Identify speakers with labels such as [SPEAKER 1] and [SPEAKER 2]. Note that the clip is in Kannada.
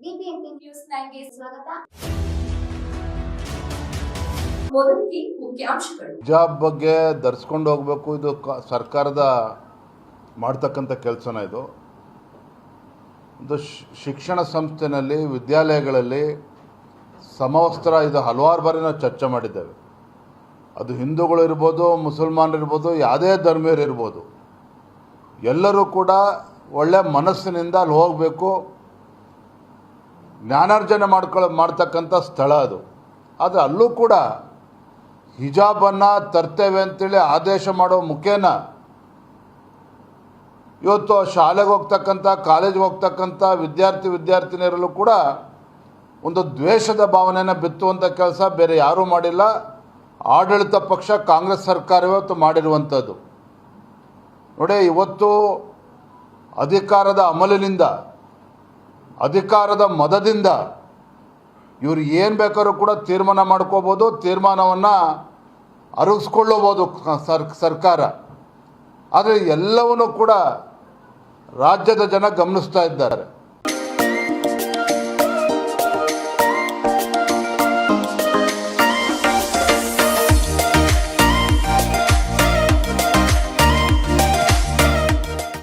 [SPEAKER 1] ಬಿಬಿಎಂಪಿ ನ್ಯೂಸ್ 9ಗೆ ಸ್ವಾಗತ. ಮೊದಲಿಗೆ ಮುಖ್ಯಾಂಶಗಳು.
[SPEAKER 2] ಹಿಜಾಬ್ ಬಗ್ಗೆ ಧರಿಸ್ಕೊಂಡು ಹೋಗಬೇಕು, ಇದು ಸರ್ಕಾರದ ಮಾಡ್ತಕ್ಕಂಥ ಕೆಲಸನ. ಇದು ಒಂದು ಶಿಕ್ಷಣ ಸಂಸ್ಥೆಯಲ್ಲಿ, ವಿದ್ಯಾಲಯಗಳಲ್ಲಿ ಸಮವಸ್ತ್ರ, ಇದು ಹಲವಾರು ಬಾರಿ ನಾವು ಚರ್ಚೆ ಮಾಡಿದ್ದೇವೆ. ಅದು ಹಿಂದೂಗಳು ಇರ್ಬೋದು, ಮುಸಲ್ಮಾನರು ಇರ್ಬೋದು, ಯಾವುದೇ ಧರ್ಮೀಯರು ಇರ್ಬೋದು, ಎಲ್ಲರೂ ಕೂಡ ಒಳ್ಳೆ ಮನಸ್ಸಿನಿಂದ ಅಲ್ಲಿ ಹೋಗಬೇಕು. ಜ್ಞಾನಾರ್ಜನೆ ಮಾಡ್ತಕ್ಕಂಥ ಸ್ಥಳ ಅದು. ಆದರೆ ಅಲ್ಲೂ ಕೂಡ ಹಿಜಾಬನ್ನು ತರ್ತೇವೆ ಅಂತೇಳಿ ಆದೇಶ ಮಾಡೋ ಮುಖೇನ ಇವತ್ತು ಶಾಲೆಗೆ ಹೋಗ್ತಕ್ಕಂಥ, ಕಾಲೇಜಿಗೆ ಹೋಗ್ತಕ್ಕಂಥ ವಿದ್ಯಾರ್ಥಿನಿಯರಲ್ಲೂ ಕೂಡ ಒಂದು ದ್ವೇಷದ ಭಾವನೆಯನ್ನು ಬಿತ್ತುವಂಥ ಕೆಲಸ ಬೇರೆ ಯಾರೂ ಮಾಡಿಲ್ಲ. ಆಡಳಿತ ಪಕ್ಷ ಕಾಂಗ್ರೆಸ್ ಸರ್ಕಾರ ಇವತ್ತು ಮಾಡಿರುವಂಥದ್ದು. ನೋಡಿ, ಇವತ್ತು ಅಧಿಕಾರದ ಅಮಲಿನಿಂದ, ಅಧಿಕಾರದ ಮದದಿಂದ ಇವರು ಏನು ಬೇಕಾದ್ರೂ ಕೂಡ ತೀರ್ಮಾನ ಮಾಡ್ಕೋಬೋದು, ತೀರ್ಮಾನವನ್ನು ಅರಗಿಸ್ಕೊಳ್ಳಬಹುದು ಸರ್ಕಾರ. ಆದರೆ ಎಲ್ಲವನ್ನೂ ಕೂಡ ರಾಜ್ಯದ ಜನ ಗಮನಿಸ್ತಾ ಇದ್ದಾರೆ.